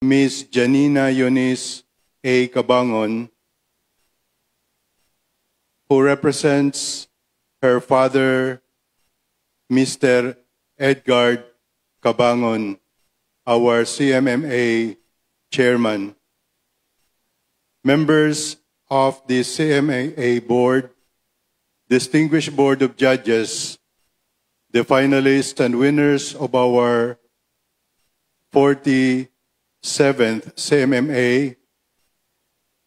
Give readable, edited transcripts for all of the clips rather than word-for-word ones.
Miss Janina Eunice A. Cabangon, who represents her father, Mr. Edgar Cabangon, our CMMA chairman. Members of the CMMA board, distinguished board of judges, the finalists and winners of our 47th CMMA,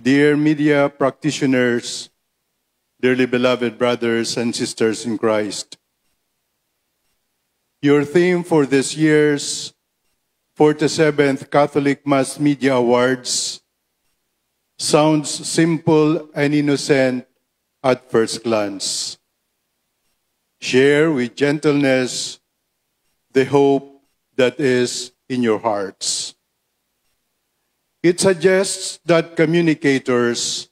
dear media practitioners, dearly beloved brothers and sisters in Christ. Your theme for this year's 47th Catholic Mass Media Awards sounds simple and innocent at first glance. Share with gentleness the hope that is in your hearts. It suggests that communicators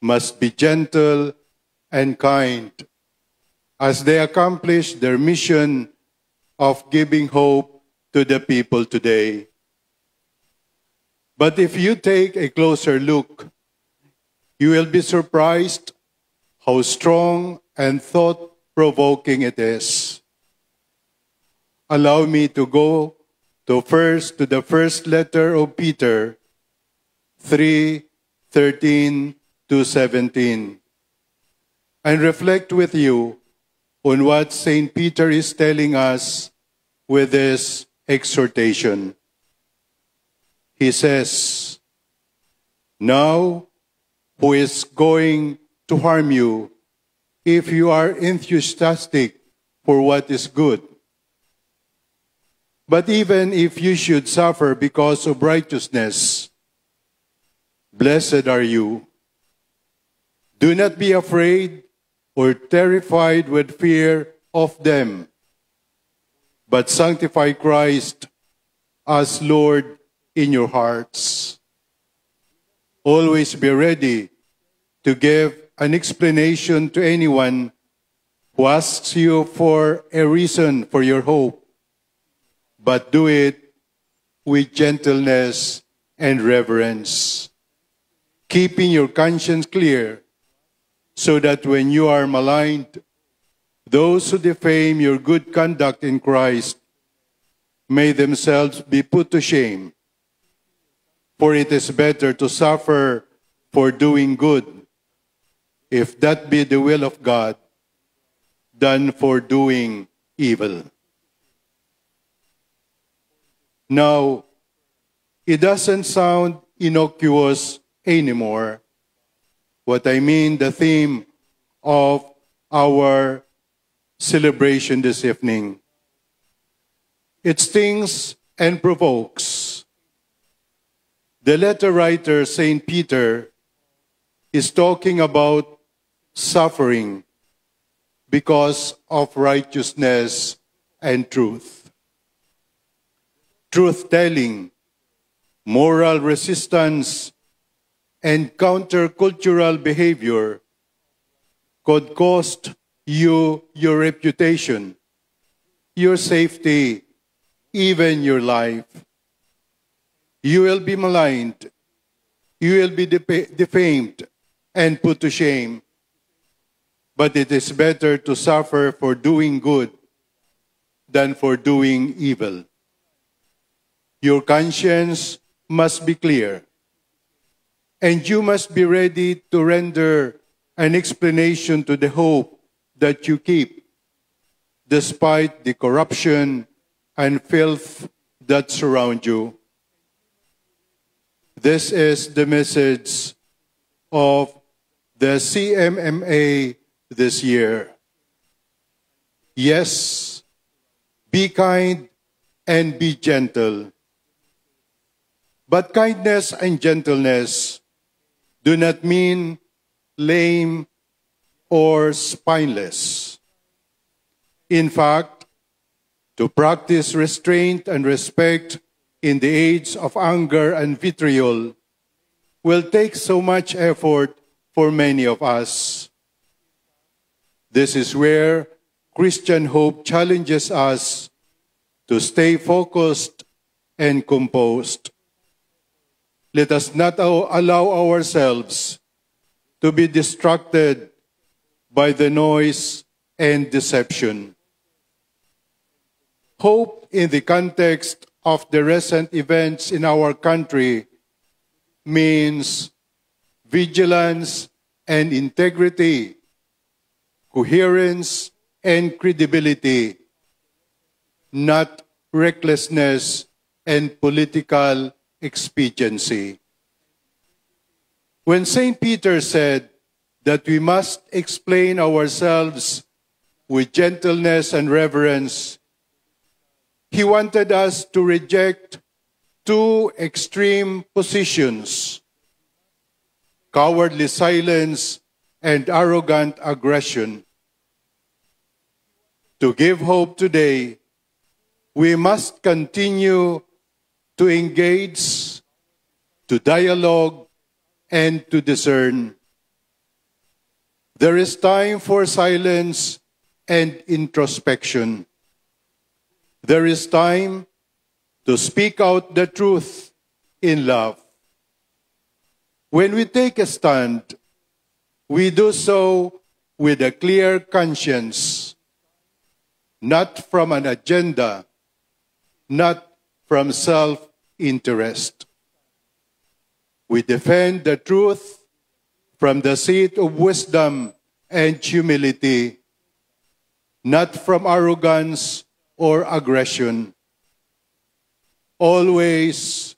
must be gentle and kind as they accomplish their mission of giving hope to the people today. But if you take a closer look, you will be surprised how strong and thought-provoking it is. Allow me to go to the first letter of Peter, 3:13 to 17, and reflect with you on what St. Peter is telling us with this exhortation. He says, "Now, who is going to harm you if you are enthusiastic for what is good? But even if you should suffer because of righteousness, blessed are you. Do not be afraid or terrified with fear of them, but sanctify Christ as Lord in your hearts. Always be ready to give an explanation to anyone who asks you for a reason for your hope, but do it with gentleness and reverence, keeping your conscience clear, so that when you are maligned, those who defame your good conduct in Christ may themselves be put to shame. For it is better to suffer for doing good, if that be the will of God, than for doing evil." Now, it doesn't sound innocuous anymore. What I mean, the theme of our celebration this evening. It stings and provokes. The letter writer, St. Peter, is talking about suffering because of righteousness and truth. Truth-telling, moral resistance, and countercultural behavior could cost you your reputation, your safety, even your life. You will be maligned, you will be defamed and put to shame. But it is better to suffer for doing good than for doing evil. Your conscience must be clear, and you must be ready to render an explanation to the hope that you keep, despite the corruption and filth that surround you. This is the message of the CMMA this year. Yes, be kind and be gentle. But kindness and gentleness do not mean lame or spineless. In fact, to practice restraint and respect in the age of anger and vitriol will take so much effort for many of us. This is where Christian hope challenges us to stay focused and composed. let us not allow ourselves to be distracted by the noise and deception. Hope in the context of the recent events in our country means vigilance and integrity, coherence and credibility, not recklessness and political expediency. When St. Peter said that we must explain ourselves with gentleness and reverence, he wanted us to reject two extreme positions: cowardly silence and arrogant aggression. To give hope today, we must continue to engage, to dialogue, and to discern. There is time for silence and introspection. There is time to speak out the truth in love. When we take a stand, we do so with a clear conscience, not from an agenda, not from self-interest. We defend the truth from the seat of wisdom and humility, not from arrogance or aggression. Always,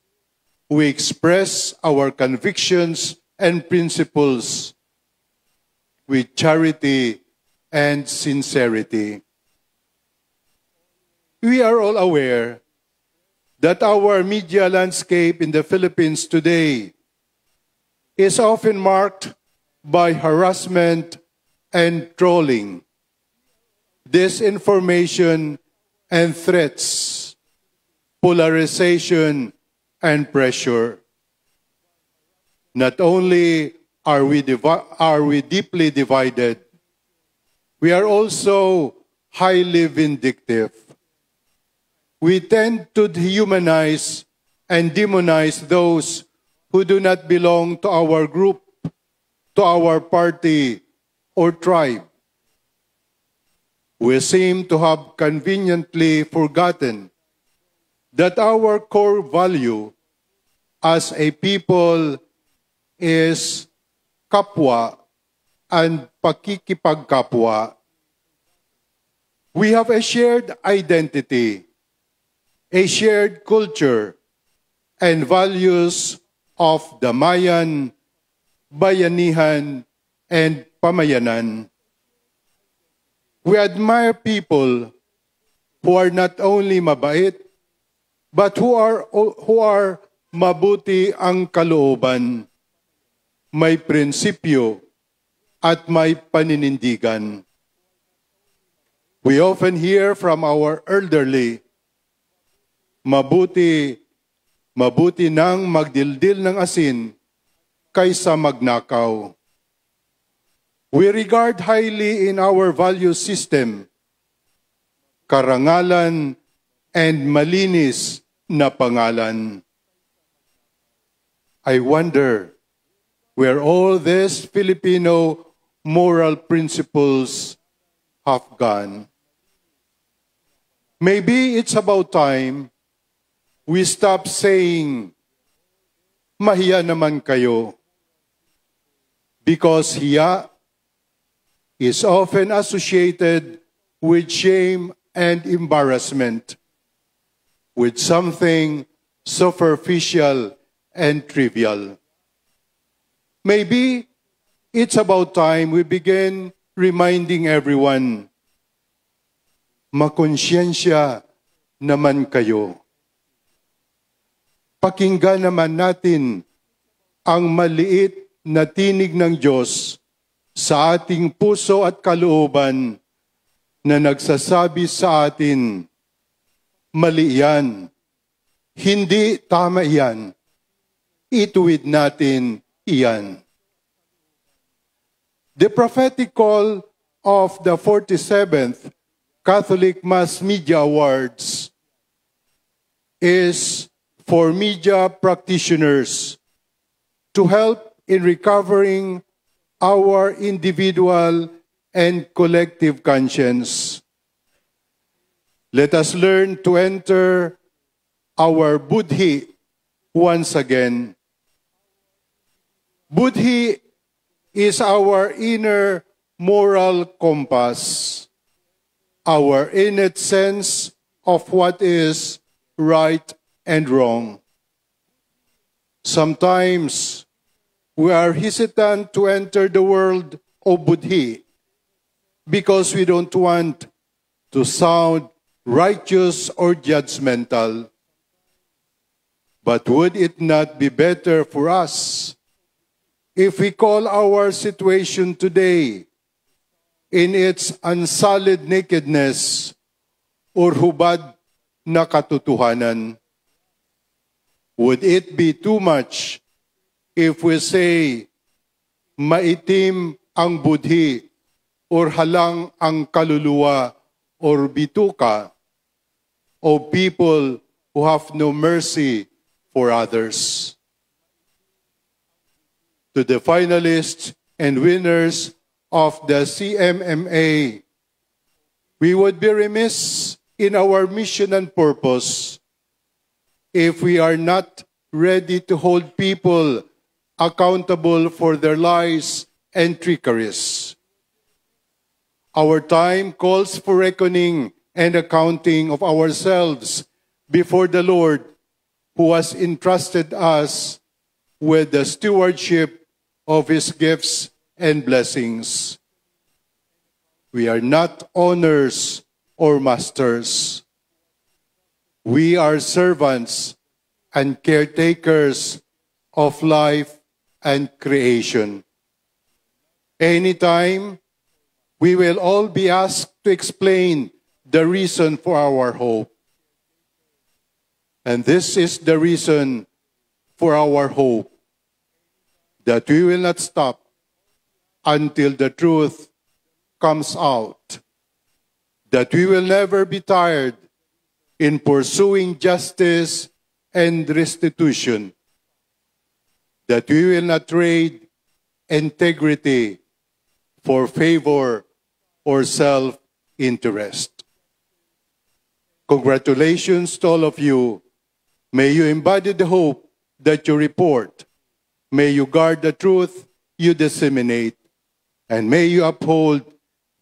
we express our convictions and principles with charity and sincerity. We are all aware that our media landscape in the Philippines today is often marked by harassment and trolling, disinformation and threats, polarization and pressure. Not only are we deeply divided, we are also highly vindictive. We tend to dehumanize and demonize those who do not belong to our group, to our party, or tribe. We seem to have conveniently forgotten that our core value as a people is kapwa and pakikipagkapwa. We have a shared identity, a shared culture, and values of damayan, bayanihan, and pamayanan. We admire people who are not only mabait, but who are mabuti ang kalooban, may prinsipyo, at may paninindigan. We often hear from our elderly, mabuti nang magdildil ng asin kaysa magnakaw. We regard highly in our value system karangalan and malinis na pangalan. I wonder where all these Filipino moral principles have gone. Maybe it's about time we stop saying, mahiya naman kayo, because hiya is often associated with shame and embarrassment, with something superficial and trivial. Maybe it's about time we begin reminding everyone, makonsyensya naman kayo. Pakinggan naman natin ang maliit na tinig ng Diyos sa ating puso at kalooban na nagsasabi sa atin, mali yan, hindi tama yan, ituwid natin iyan. The prophetic call of the 47th Catholic Mass Media Awards is for media practitioners to help in recovering our individual and collective conscience. Let us learn to enter our Buddhi once again. Buddhi is our inner moral compass, our innate sense of what is right and wrong. Sometimes we are hesitant to enter the world of Buddhi because we don't want to sound righteous or judgmental. But would it not be better for us if we call our situation today in its unsullied nakedness or hubad na katotohanan? Would it be too much if we say maitim ang budhi or halang ang kaluluwa or bituka of people who have no mercy for others? To the finalists and winners of the CMMA, we would be remiss in our mission and purpose if we are not ready to hold people accountable for their lies and trickeries. Our time calls for reckoning and accounting of ourselves before the Lord, who has entrusted us with the stewardship of His gifts and blessings. We are not owners or masters. We are servants and caretakers of life and creation. Anytime, we will all be asked to explain the reason for our hope. And this is the reason for our hope, that we will not stop until the truth comes out, that we will never be tired in pursuing justice and restitution, that we will not trade integrity for favor or self-interest. Congratulations to all of you. May you embody the hope that you report. May you guard the truth you disseminate. And may you uphold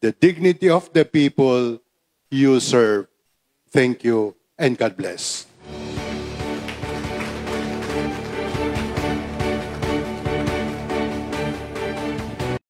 the dignity of the people you serve. Thank you, and God bless.